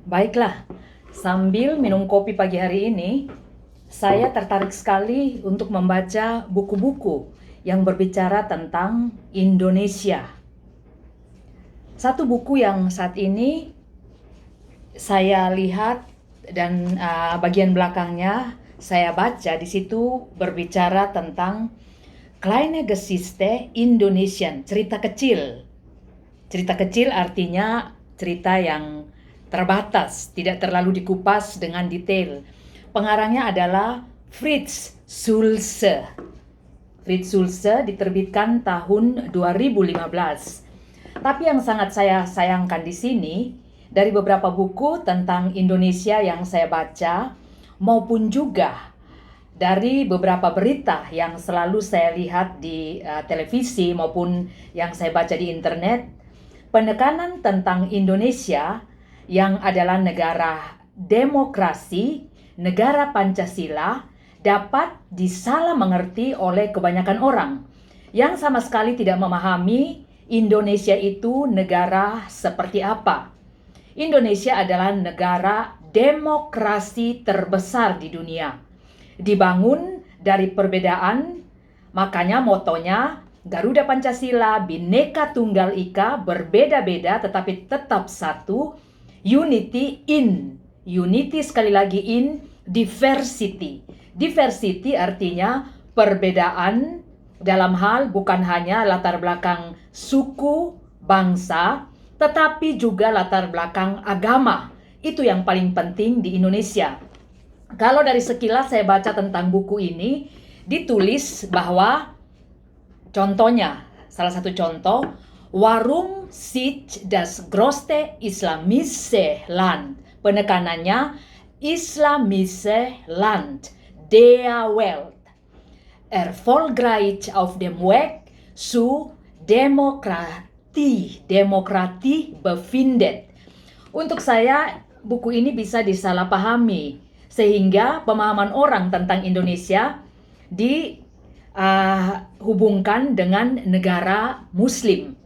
Baiklah, sambil minum kopi pagi hari ini, saya tertarik sekali untuk membaca buku-buku yang berbicara tentang Indonesia. Satu buku yang saat ini saya lihat dan bagian belakangnya saya baca di situ berbicara tentang Kleine Geschichte Indonesian, cerita kecil. Cerita kecil artinya cerita yang terbatas, tidak terlalu dikupas dengan detail. Pengarangnya adalah Frits Sulse. Frits Sulse diterbitkan tahun 2015. Tapi yang sangat saya sayangkan di sini, dari beberapa buku tentang Indonesia yang saya baca, maupun juga dari beberapa berita yang selalu saya lihat di televisi maupun yang saya baca di internet, penekanan tentang Indonesia yang adalah negara demokrasi, negara Pancasila, dapat disalah mengerti oleh kebanyakan orang yang sama sekali tidak memahami Indonesia itu negara seperti apa. Indonesia adalah negara demokrasi terbesar di dunia. Dibangun dari perbedaan, makanya motonya Garuda Pancasila Bhinneka Tunggal Ika, berbeda-beda tetapi tetap satu, unity in. Unity sekali lagi in diversity. Diversity artinya perbedaan dalam hal bukan hanya latar belakang suku, bangsa, tetapi juga latar belakang agama. Itu yang paling penting di Indonesia. Kalau dari sekilas saya baca tentang buku ini, ditulis bahwa contohnya, salah satu contoh, Warum sich das größte islamische Land? Penekanannya, islamische Land der Welt. Erfolgreich auf dem Weg zu Demokratie befindet. Untuk saya, buku ini bisa disalahpahami, sehingga pemahaman orang tentang Indonesia dihubungkan dengan negara Muslim.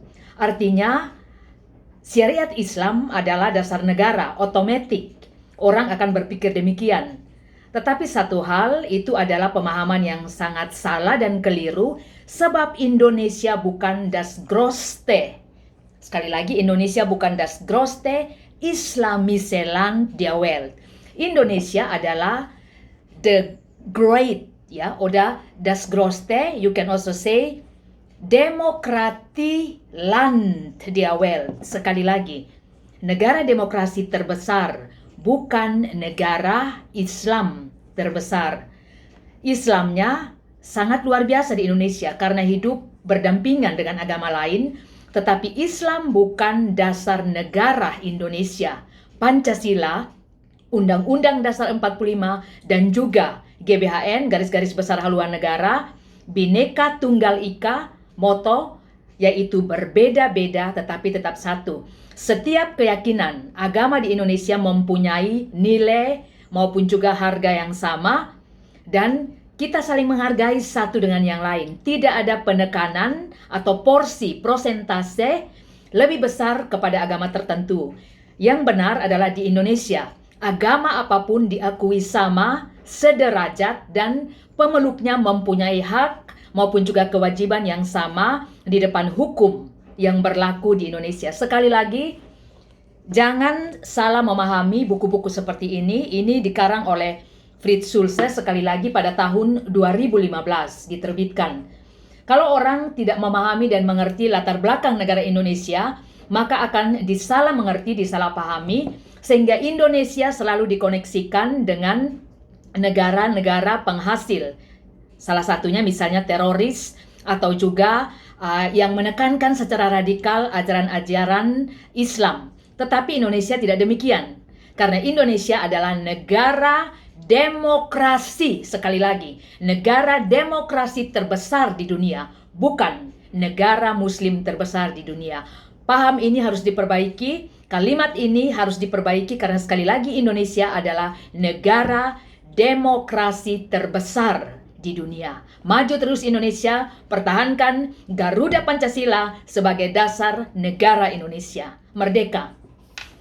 Artinya, syariat Islam adalah dasar negara, otomatis. Orang akan berpikir demikian. Tetapi satu hal itu adalah pemahaman yang sangat salah dan keliru, sebab Indonesia bukan das größte. Sekali lagi, Indonesia bukan das größte islamische Land der Welt. Indonesia adalah the great, ya, oder das größte, you can also say Demokratie Land der Welt. Sekali lagi, negara demokrasi terbesar, bukan negara Islam terbesar. Islamnya sangat luar biasa di Indonesia karena hidup berdampingan dengan agama lain, tetapi Islam bukan dasar negara Indonesia. Pancasila, Undang-Undang Dasar 45, dan juga GBHN, garis-garis besar haluan negara, Bhinneka Tunggal Ika, moto yaitu berbeda-beda tetapi tetap satu. Setiap keyakinan agama di Indonesia mempunyai nilai maupun juga harga yang sama, dan kita saling menghargai satu dengan yang lain. Tidak ada penekanan atau porsi prosentase lebih besar kepada agama tertentu. Yang benar adalah di Indonesia, agama apapun diakui sama, sederajat, dan pemeluknya mempunyai hak maupun juga kewajiban yang sama di depan hukum yang berlaku di Indonesia. Sekali lagi, jangan salah memahami buku-buku seperti ini. Ini dikarang oleh Frits Sulse sekali lagi pada tahun 2015 diterbitkan. Kalau orang tidak memahami dan mengerti latar belakang negara Indonesia, maka akan disalah mengerti, disalah pahami, sehingga Indonesia selalu dikoneksikan dengan negara-negara penghasil. Salah satunya misalnya teroris, atau juga yang menekankan secara radikal ajaran-ajaran Islam. Tetapi Indonesia tidak demikian. Karena Indonesia adalah negara demokrasi, sekali lagi, negara demokrasi terbesar di dunia, bukan negara Muslim terbesar di dunia. Paham ini harus diperbaiki, kalimat ini harus diperbaiki karena sekali lagi Indonesia adalah negara demokrasi terbesar di dunia. Maju terus Indonesia, pertahankan Garuda Pancasila sebagai dasar negara Indonesia. Merdeka!